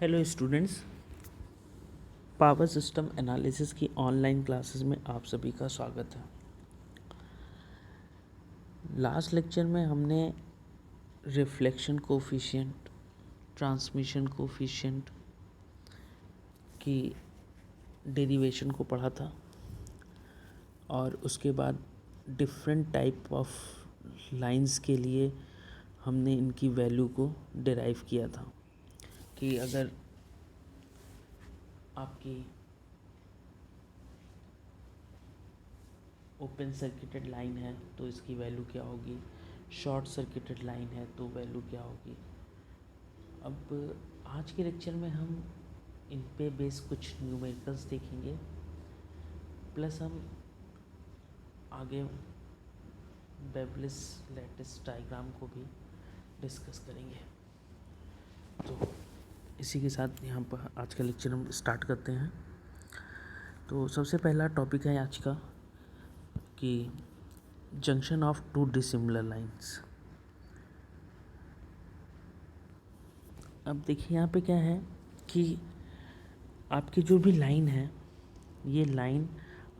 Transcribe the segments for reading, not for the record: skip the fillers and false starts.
Hello students, power system analysis की online classes में आप सभी का स्वागत है। लास्ट लेक्चर में हमने रिफ्लेक्शन कोफिशिएंट, ट्रांसमिशन कोफिशिएंट की डेरिवेशन को पढ़ा था और उसके बाद डिफरेंट टाइप ऑफ लाइंस के लिए हमने इनकी वैल्यू को डिराइव किया था कि अगर आपकी ओपन सर्किटेड लाइन है तो इसकी वैल्यू क्या होगी, शॉर्ट सर्किटेड लाइन है तो वैल्यू क्या होगी। अब आज के लेक्चर में हम इन पे बेस कुछ न्यूमेरिकल्स देखेंगे, प्लस हम आगे बेवलिस लैटिस डायग्राम को भी डिस्कस करेंगे। तो इसी के साथ यहाँ पर आज का लेक्चर हम स्टार्ट करते हैं। तो सबसे पहला टॉपिक है आज का कि junction of to dissimilar lines. अब देखिए यहाँ पे क्या है कि आपकी जो भी लाइन है, ये लाइन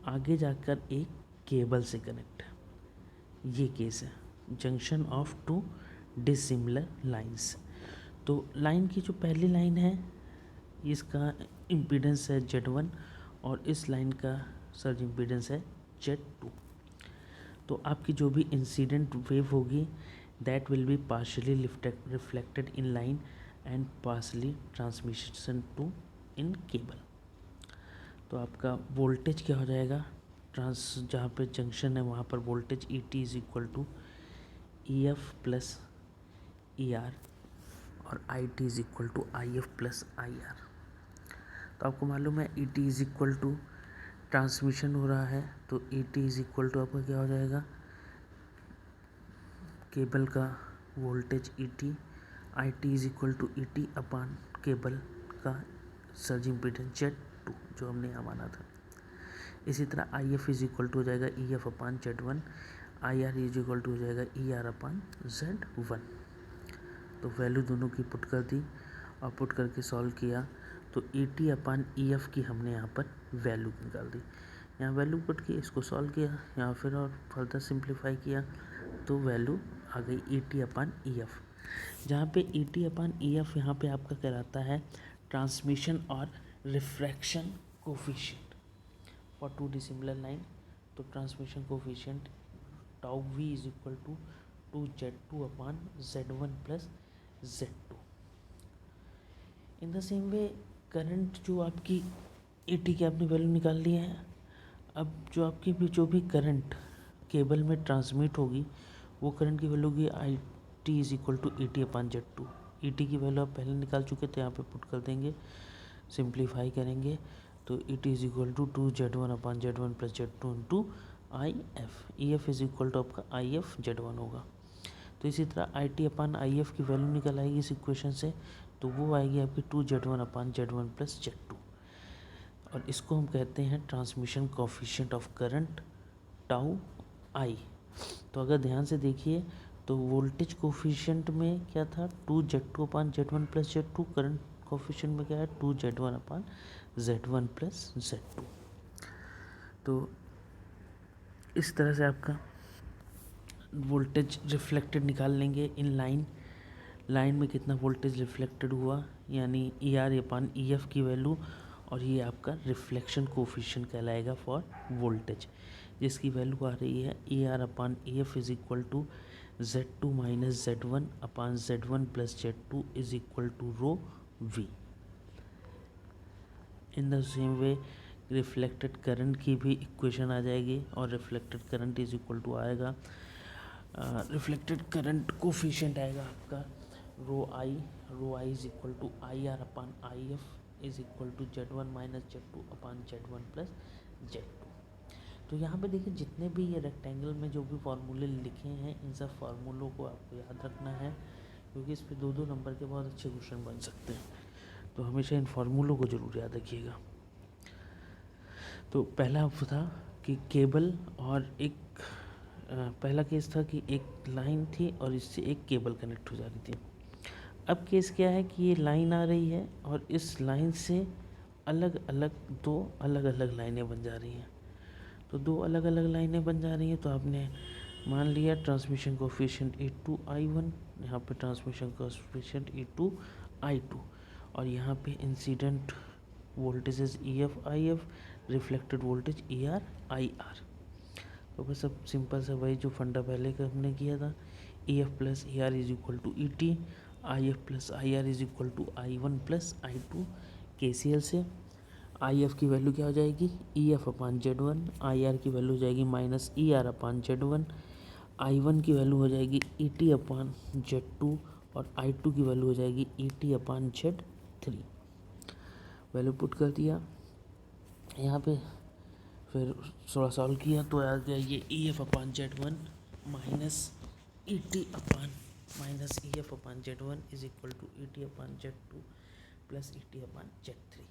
आगे जाकर एक केबल से कनेक्ट है। ये केस है junction of to dissimilar lines. तो लाइन की जो पहली लाइन है इसका इम्पीडेंस है Z1 और इस लाइन का सर्ज इम्पीडेंस है Z2। तो आपकी जो भी इंसिडेंट वेव होगी that will be partially reflected in line and partially transmission to in cable. तो आपका वोल्टेज क्या हो जाएगा, जहाँ पे जंक्शन है वहाँ पर voltage ET is equal to EF plus ER और IT is equal to IF plus IR। तो आपको मालूम है ET is equal to transmission हो रहा है तो ET इज इक्वल टू आपका क्या हो जाएगा, केबल का voltage ET, IT is equal to ET upon cable का सर्ज इम्पीडेंस Z2 जो हमने यहाँ माना था। इसी तरह IF इज इक्वल टू हो जाएगा EF upon Z1, IR is equal to हो जाएगा ER अपान Z1। तो वैल्यू दोनों की पुट कर दी और पुट करके सॉल्व किया तो ET अपान EF की हमने यहाँ पर वैल्यू निकाल दी। यहाँ वैल्यू पुट की, इसको सॉल्व किया, यहाँ फिर और फर्दर सिंप्लीफाई किया तो वैल्यू आ गई ET अपान EF। जहाँ पे ET अपान EF यहाँ पे आपका कहलाता है ट्रांसमिशन और refraction coefficient for two dissimilar line. तो transmission coefficient tau V is equal to 2Z2 upon Z1 plus Z2। In the same way current जो आपकी ET की आपने वैल्यू निकाल ली है। अब जो आपकी जो भी करंट केबल में ट्रांसमिट होगी वो करंट की वैल्यू होगी IT is equal to ET upon Z2। ET की वैल्यू आप पहले निकाल चुके थे, यहाँ पे पुट कर देंगे, सिंप्लीफाई करेंगे तो ET is equal to 2Z1 upon Z1 plus Z2 into IF। EF is equal to आपका IF Z1 होगा। तो इसी तरह IT अपान IF की वैल्यू निकल आएगी इस इक्वेशन से, तो वो आएगी आपकी 2Z1 upon Z1 plus Z2 और इसको हम कहते हैं transmission coefficient of current tau I। तो अगर ध्यान से देखिए तो वोल्टेज कोफिशिएंट में क्या था 2Z2 upon Z1 plus Z2, current coefficient में क्या है 2Z1 upon Z1 plus Z2। तो इस तरह से आपका वोल्टेज रिफ्लेक्टेड निकाल लेंगे इन लाइन में कितना वोल्टेज रिफ्लेक्टेड हुआ, यानी ER अपान EF की वैल्यू, और ये आपका रिफ्लेक्शन कोफिशिएंट कहलाएगा फॉर वोल्टेज, जिसकी वैल्यू आ रही है ER upon EF is equal to Z2 minus Z1 upon Z1 plus Z2 is equal to rho V। In the same way reflected current की भी इक्वेशन आ जाएगी और reflected current is equal to आएगा, reflected current coefficient आएगा आपका rho I is equal to IR upon IF is equal to Z1 minus Z2 upon Z1 plus Z2। तो यहाँ पे देखिए जितने भी ये रेक्टेंगल में जो भी फार्मूले लिखे हैं इन सब फार्मूलों को आपको याद रखना है, क्योंकि इस पे 2-2 नंबर के बहुत अच्छे क्वेश्चन बन सकते हैं। तो हमेशा इन फार्मूलों को ज़रूर याद रखिएगा। तो पहला था कि केबल और एक पहला केस था कि एक लाइन थी और इससे एक केबल कनेक्ट हो जा रही थी। अब केस क्या है कि ये लाइन आ रही है और इस लाइन से अलग अलग दो अलग अलग लाइनें बन जा रही हैं। तो दो अलग अलग लाइनें बन जा रही हैं तो आपने मान लिया ट्रांसमिशन कोफिशिएंट E2I1, यहाँ पे ट्रांसमिशन कोफिशिएंट E2I2, और यहाँ पे incident voltages EF reflected voltage ER तो बस अब सिंपल सा वही जो फंडा पहले का हमने किया था, EF plus ER is equal to ET, IF plus IR is equal to I1 plus I2। KCL से IF की वैल्यू क्या हो जाएगी, EF अपान Z1, IR की वैल्यू हो जाएगी माइनस ER अपान Z1, I1 की वैल्यू हो जाएगी ET अपान Z2 और I2 की वैल्यू हो जाएगी ET upon Z3। Value put कर दिया यहाँ पे, फिर थोड़ा सॉल्व किया तो आ गया ये EF upon Z1 minus ET upon minus EF upon Z1 is equal to ET upon Z2 plus ET upon Z3।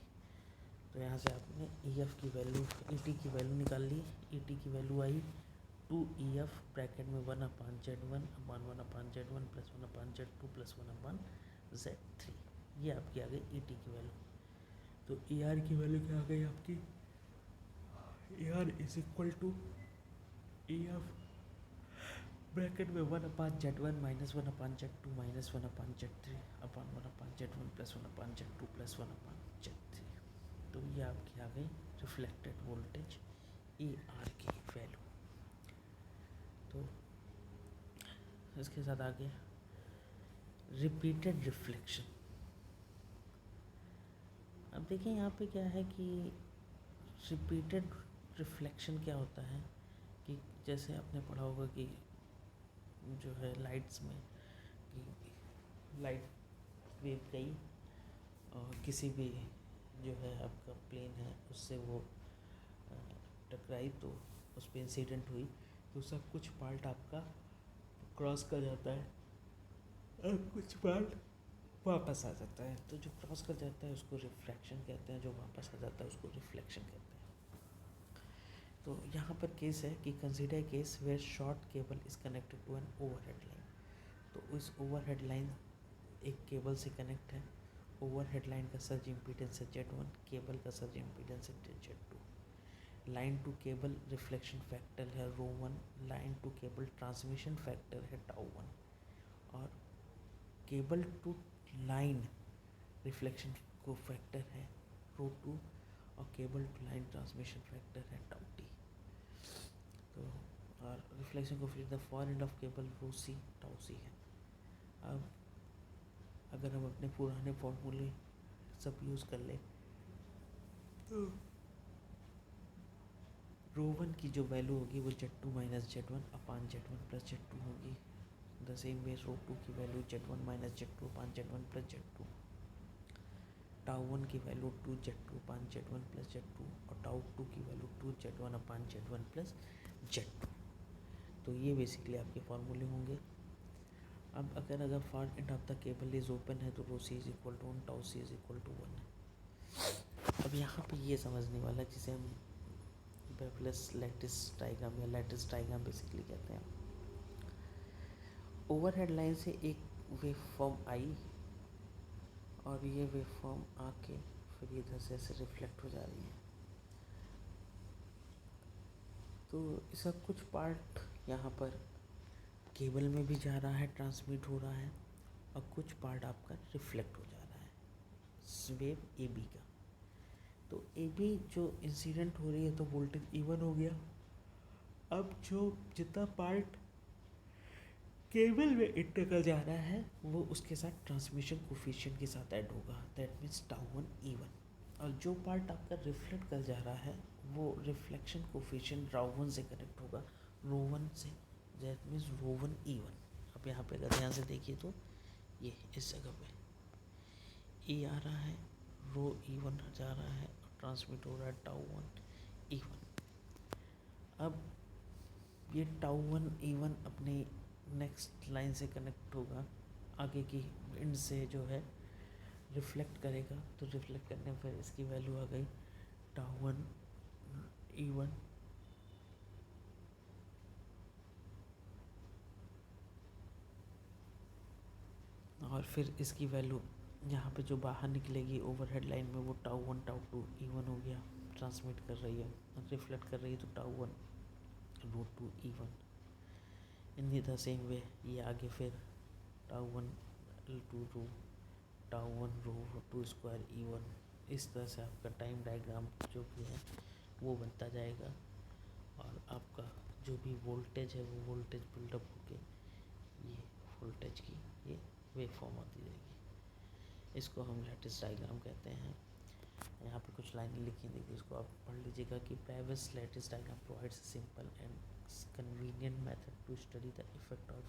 तो यहाँ से आपने EF की वैल्यू ET की वैल्यू निकाल ली। ET की वैल्यू आई 2EF ब्रैकेट में 1 अपान Z1 अपान 1 upon Z1 plus 1 upon Z2 plus 1 upon Z3। ये आपकी आ गई ET की वैल्यू। तो ER की वैल्यू क्या आ गई आपकी, ER is equal to EF bracket में 1 upon Z1 minus 1 upon Z2 minus 1 upon Z3 upon 1 upon Z1 plus 1 upon Z2 plus 1 upon Z3। तो ये आपकी आ गई रिफ्लेक्टेड वोल्टेज ER की वैल्यू। तो इसके साथ आगे रिपीटेड रिफ्लेक्शन। अब देखिए यहाँ पे क्या है कि रिपीटेड रिफ्लेक्शन क्या होता है कि जैसे आपने पढ़ा होगा कि जो है लाइट्स में कि लाइट वेव गई और किसी भी जो है आपका प्लेन है उससे वो टकराई तो उस पर इंसिडेंट हुई तो सब कुछ पार्ट आपका क्रॉस कर जाता है और कुछ पार्ट वापस आ जाता है। तो जो क्रॉस कर जाता है उसको रिफ्रैक्शन कहते हैं, जो वापस आ जाता है उसको रिफ्लेक्शन कहते हैं। तो यहाँ पर केस है कि consider case where short cable is connected to an overhead line. तो इस ओवरहेड लाइन एक केबल से कनेक्ट है। ओवरहेड लाइन का सर्ज इम्पीडेंस है Z1, केबल का सर्ज इम्पीडेंस है Z2। Line to cable reflection factor है ρ1, line to cable transmission factor है τ1 और केबल टू लाइन रिफ्लेक्शन को फैक्टर है ρ2 और cable to line transmission factor है τt। तो और रिफ्लेक्शन को फिर the for end of cable ρc τc है। अब अगर हम अपने पुराने फॉर्मूले सब यूज़ कर ले तो ρ1 की जो वैल्यू होगी वो Z2 minus Z1 upon Z1 plus Z2 होगी। द सेम वे ρ2 की value Z1 minus Z2 upon Z1 plus Z2। τ1 की value 2Z2 upon Z1 plus Z2 और τ2 की value 2Z1 upon Z1 plus Z2। तो ये बेसिकली आपके फॉर्मूले होंगे। अब अगर far end of the cable is open है तो ρc is equal to 1, τc is equal to 1। अब यहाँ पे ये समझने वाला जिसे हम बेवलेस लैटिस डायग्राम या लैटिस डायग्राम बेसिकली कहते हैं। ओवरहेड लाइन से एक वेव फॉर्म आई और ये वेव फॉर्म आके फिर इधर से ऐसे रिफ्लेक्ट हो जा रही है। तो सब कुछ पार्ट यहाँ पर केबल में भी जा रहा है, ट्रांसमिट हो रहा है और कुछ पार्ट आपका रिफ्लेक्ट हो जा रहा है वेव AB का। तो AB जो इंसिडेंट हो रही है तो वोल्टेज E1 हो गया। अब जो जितना पार्ट केबल में इंटर जा रहा है वो उसके साथ ट्रांसमिशन कोफिशिएंट के साथ ऐड होगा, दैट मीन्स τ1 E1। और जो पार्ट आपका रिफ्लेक्ट कर जा रहा है वो रिफ्लेक्शन कोफिशिएंट ρ1 से कनेक्ट होगा, ρ1 से, दैट मीन्स ρ1 E1। अब यहाँ पे अगर ध्यान से देखिए तो ये इस जगह पे E आ रहा है, रो E1 जा रहा है और ट्रांसमिट हो रहा है τ1 E1। अब ये τ1 E1 अपनी नेक्स्ट लाइन से कनेक्ट होगा, आगे की एंड से जो है रिफ्लेक्ट करेगा। तो रिफ्लेक्ट करने पर इसकी वैल्यू आ गई τ1 E1 और फिर इसकी वैल्यू यहाँ पे जो बाहर निकलेगी ओवरहेड लाइन में वो टाउ 1 टाउ 2 E1 हो गया, ट्रांसमिट कर रही है, रिफ्लेक्ट कर रही है तो tau 1 root 2 E1। In the same way ये आगे फिर tau 1 L2 rho tau 1 rho 2 square E1। इस तरह से आपका टाइम डायग्राम जो भी है वो बनता जाएगा और आपका जो भी वोल्टेज है वो वोल्टेज बिल्डअप होके ये वोल्टेज की ये वेव फॉर्म होती जाएगी। इसको हम लैटिस डायग्राम कहते हैं। यहाँ पे कुछ लाइनें लिखी देखिए, इसको आप पढ़ लीजिएगा कि Bravais lattice diagram provides a simple and convenient method to study the effect of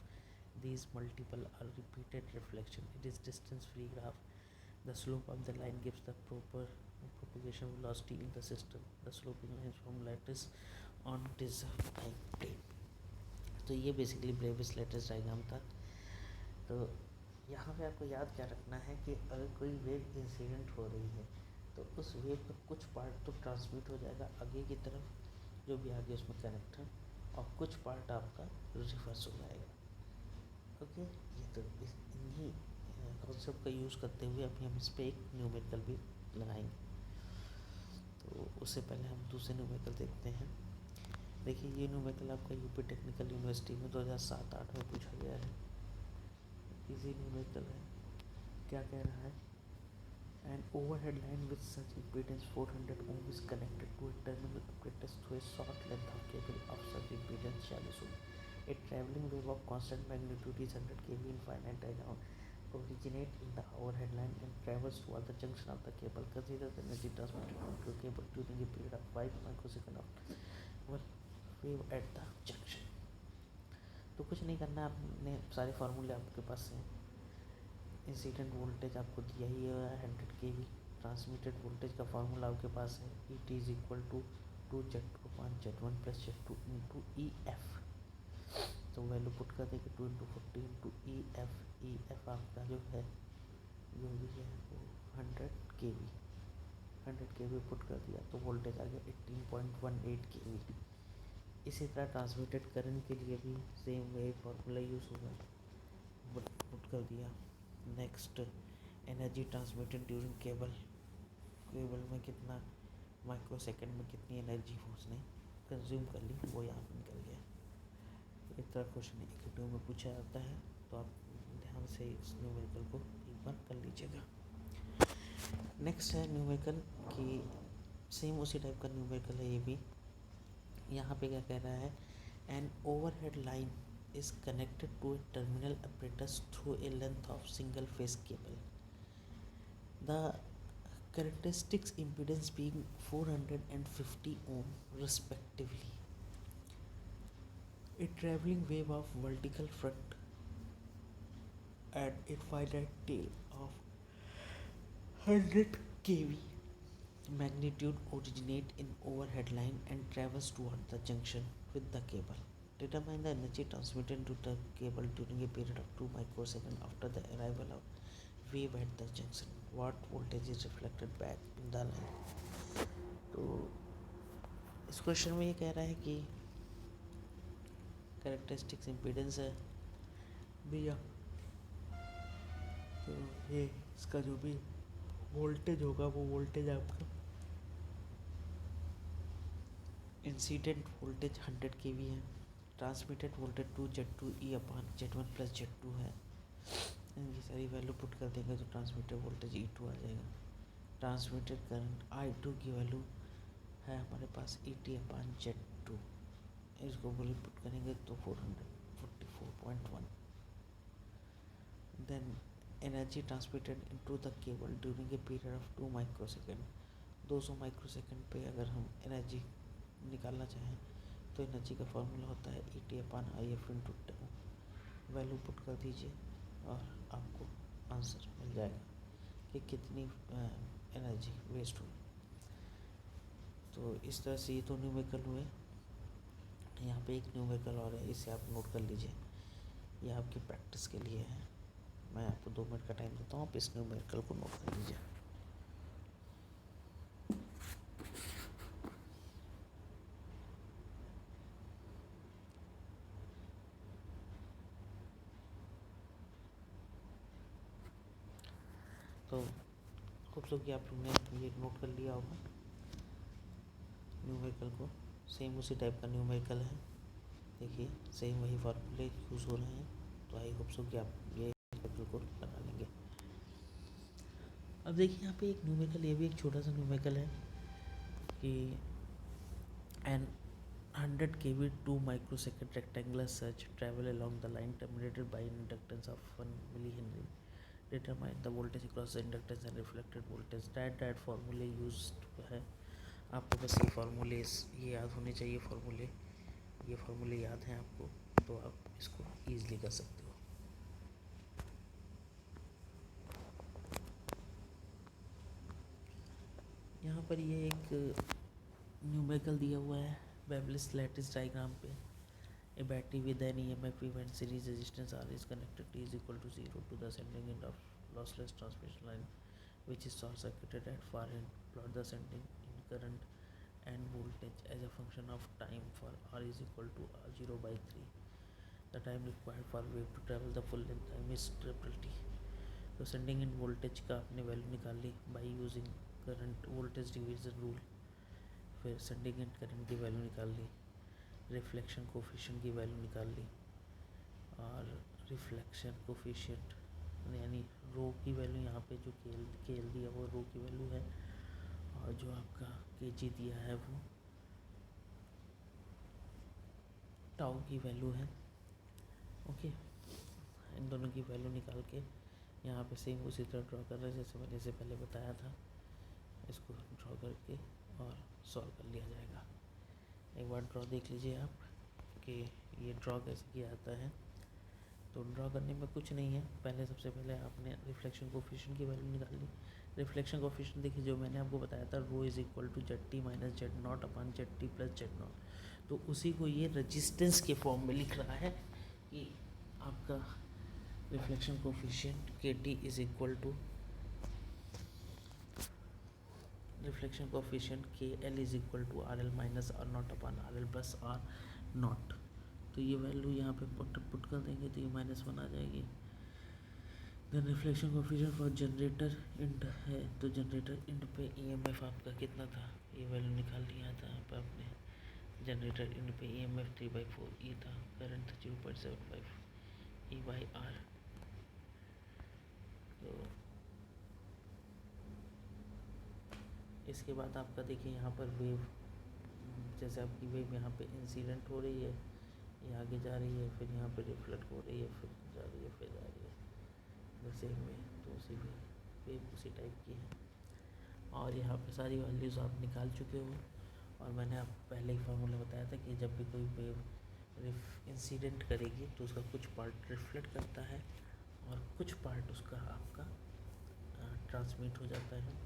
these multiple or repeated reflection. It is distance free graph. The slope of the line gives the proper propagation velocity in the system. The sloping lines from lattice on deserved time plane. तो ये basically Brevis lettuce diagram था। तो यहाँ पे आपको याद क्या रखना है कि अगर कोई वेव इंसिडेंट हो रही है तो उस वेव का कुछ पार्ट तो ट्रांसमिट हो जाएगा आगे की तरफ जो भी आगे उसमें कनेक्टर, और कुछ पार्ट आपका रिवर्स हो जाएगा। ओके, ये तो इन्हीं कॉन्सेप्ट का यूज़ करते हुए अभी हम इस पर एक न्यूमेरिकल भी लगाएंगे। तो उससे पहले हम दूसरे न्यूमेरिकल देखते हैं। देखिए ये न्यूमेरिकल आपका यूपी टेक्निकल यूनिवर्सिटी में 2007-8 में पूछा गया है। इजी न्यूमेरिकल है। क्या कह रहा है? An overhead line with such impedance 400 ohm is connected to a terminal apparatus through a short length of cable of such impedance shall assume a travelling wave of constant magnitude is 100 kV in finite diagram originate in the overhead line and travels toward the junction of the cable. Consider the energy transmitted to a cable during a period of 5 microsecond of one wave at the junction. तो कुछ नहीं करना, आपने सारे फार्मूले आपके पास हैं। Incident voltage आपको दिया ही है 100 kV। ट्रांसमिटेड वोल्टेज का फार्मूला आपके पास है ET is equal to 2Z2 upon Z1 plus Z2 into EF। तो वैल्यू पुट कर देंगे 2 इंटू 40 इंटू EF आपका जो है जो भी है वो 100 kV। 100 kV पुट कर दिया तो वोल्टेज आ गया 18.18 kV। इसी तरह ट्रांसमिटेड करंट के लिए भी सेम वही फार्मूला यूज़ होगा, पुट कर दिया। Next, energy transmitted during cable में कितना माइक्रो सेकेंड में कितनी एनर्जी उसने कंज्यूम कर ली वो यहाँ पर निकल गया। एक तरह क्वेश्चन एग्जीक्यूटिव में पूछा जाता है तो आप ध्यान से इस न्यूमेरिकल को एक बार कर लीजिएगा। नेक्स्ट है न्यूमेरिकल की सेम उसी टाइप का न्यूमेरिकल है ये भी। यहाँ पे क्या कह रहा है? N overhead line is connected to a terminal apparatus through a length of single phase cable. The characteristics impedance being 450 ohm respectively. A travelling wave of vertical front and a finite tail of 100 kV magnitude originate in overhead line and travels toward the junction with the cable. Determine the energy transmitted to the cable during a period of 2 microseconds after the arrival of wave at the junction. What voltage is reflected back in the line? तो इस question में ये कह रहा है कि characteristics impedance है भैया, तो ये इसका जो भी वोल्टेज होगा वो वोल्टेज आपका इंसिडेंट वोल्टेज 100 kV है। Transmitted voltage 2Z2E upon Z1 plus Z2 है। इनकी सारी वैल्यू पुट कर देंगे तो ट्रांसमिटेड वोल्टेज E2 आ जाएगा। ट्रांसमिटेड करंट I2 की वैल्यू है हमारे पास ET अपॉन Z2। इसको वैल्यू पुट करेंगे तो 444.1। Then energy transmitted into the cable during a period of 2 microsecond. 200 microsecond पे अगर हम एनर्जी निकालना चाहें तो एनर्जी का फार्मूला होता है ET upon IF into time. Value put कर दीजिए और आपको आंसर मिल जाएगा कि कितनी एनर्जी वेस्ट हुई। तो इस तरह से ये तो न्यूमेरिकल हुए। यहाँ पे एक न्यूमेरिकल और है, इसे आप नोट कर लीजिए, ये आपकी प्रैक्टिस के लिए है। मैं आपको 2 मिनट का टाइम देता हूँ, आप इस न्यूमेरिकल को नोट कर लीजिए। तो होप सो कि आप लोग ने ये नोट कर लिया होगा न्यूमेरिकल को। सेम उसी टाइप का न्यूमेरिकल है, देखिए सेम वही फार्मूले यूज़ हो रहे हैं। तो आई होप सो कि आप ये न्यूमेरिकल को बना लेंगे। अब देखिए यहाँ पे एक न्यूमेरिकल, ये भी एक छोटा सा न्यूमेरिकल है कि N 100 kV 2 microsecond rectangular surge travel along the line terminated by an inductance of 1 millihenry. Determine the voltage across the inductance and reflected voltage. that formula used है। आपको बस ये फार्मूले ये याद होने चाहिए, ये फार्मूले याद हैं आपको, तो आप इसको ईजिली कर सकते हो। यहाँ पर ये एक न्यूमेरिकल दिया हुआ है वेवलेस लैटिस डायग्राम पे। A battery with an EMF and series resistance R is connected T is equal to 0 to the sending end of lossless transmission line, which is short circuited at far end. Plot the sending in current and voltage as a function of time for R is equal to R0 by 3. The time required for wave to travel the full length time is triple T. तो sending end voltage का आपने value निकाल ली by using current voltage division rule. फिर sending end current की value निकाल ली, reflection coefficient की वैल्यू निकाल ली, और रिफ्लेक्शन कोफिशिएंट यानी रो की वैल्यू यहाँ पे जो केल दिया वो रो की वैल्यू है, और जो आपका केजी दिया है वो टाउ की वैल्यू है। ओके, इन दोनों की वैल्यू निकाल के यहाँ पे सेम उसी तरह ड्रॉ कर रहे हैं जैसे मैंने इसे पहले बताया था। इसको ड्रॉ करके और सॉल्व कर लिया जाएगा। एक बार ड्रॉ देख लीजिए आप कि ये ड्रॉ कैसे किया जाता है। तो ड्रॉ करने में कुछ नहीं है, पहले सबसे पहले आपने रिफ्लेक्शन कोफिशिएंट की वैल्यू निकाल ली। रिफ्लेक्शन कोफिशिएंट देखिए जो मैंने आपको बताया था, rho is equal to ZT minus Z0 upon ZT plus Z0। तो उसी को ये रेजिस्टेंस के फॉर्म में लिख रहा है कि आपका reflection coefficient KT is equal to reflection coefficient KL is equal to RL minus R0 upon RL plus R0। तो ये वैल्यू यहाँ पे पुट कर देंगे तो ये -1 आ जाएगी। Then reflection coefficient for generator end है, तो जनरेटर इंड पे EMF आपका कितना था, ये वैल्यू निकाल लिया था यहाँ पे आपने। जनरेटर इंड पे EMF 3/4 E था, करंट था 0.75 E/R। तो इसके बाद आपका देखिए यहाँ पर वेव, जैसे आपकी वेव यहाँ पे इंसिडेंट हो रही है, ये आगे जा रही है, फिर यहाँ पे रिफ्लेक्ट हो रही है, फिर जा रही है, फिर जा रही है वैसे में, तो उसी वेव उसी टाइप की है। और यहाँ पे सारी वैल्यूज़ आप निकाल चुके हो, और मैंने आपको पहले ही फार्मूला बताया था कि जब भी कोई वेव इंसिडेंट करेगी तो उसका कुछ पार्ट रिफ्लेक्ट करता है और कुछ पार्ट उसका आपका ट्रांसमिट हो जाता है।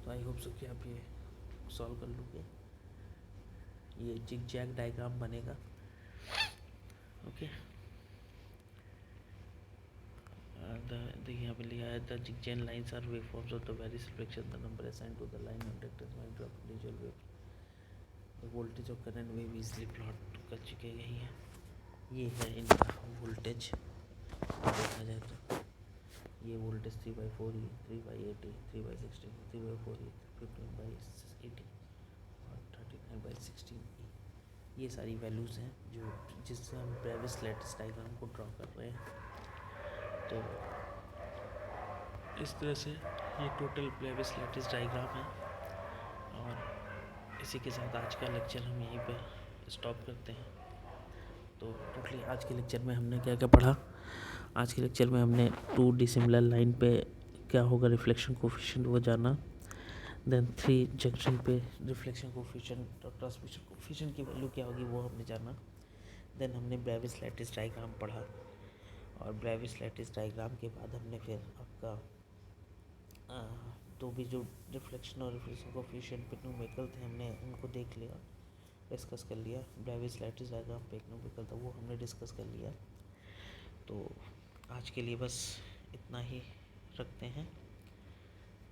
तो आई होप सो कि आप ये सॉल्व कर लोगे। ये जिगजैग डायग्राम बनेगा। ओके, यहाँ पे लिखा है the zigzag lines are wave forms of the various reflection the number assign to the line inductance might drop individual wave the voltage of current wave easily plot कर चुके यही है। ये है इनका वोल्टेज, देखा जाए तो ये वोल्टेज 3/4 E, 3/80, 3/16, 3/4 E, 15/80 और 39/16 E। ये सारी वैल्यूज़ हैं जो जिससे हम ब्रेविस लैटिस डायग्राम को ड्रॉ कर रहे हैं। तो इस तरह से ये टोटल ब्रेविस लैटिस डायग्राम है। और इसी के साथ आज का लेक्चर हम यहीं पर स्टॉप करते हैं। तो टोटली आज के लेक्चर में हमने क्या क्या पढ़ा। आज के लेक्चर में हमने 2 डिसिमिलर लाइन पे क्या होगा रिफ्लेक्शन कोफिशिएंट वो जाना। देन 3 जंक्शन पे रिफ्लेक्शन कोफिशिएंट और ट्रांसमिशन कोफिशिएंट की वैल्यू क्या होगी वो हमने जाना। देन हमने ब्रेविस लैटिस डायग्राम पढ़ा, और ब्रेविस लैटिस डायग्राम के बाद हमने फिर आपका तो भी जो रिफ्लेक्शन और रिफ्लेक्शन कोफिशिएंट पे न्यूमेरिकल थे हमने उनको देख लिया, डिस्कस कर लिया। ब्रेविस लैटिस डायग्राम पे एक न्यूमेरिकल था वो हमने डिस्कस कर लिया। तो आज के लिए बस इतना ही रखते हैं।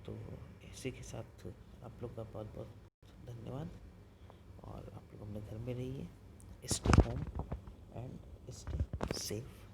तो इसी के साथ आप लोग का बहुत बहुत धन्यवाद, और आप लोग अपने घर में रहिए, stay home and stay safe.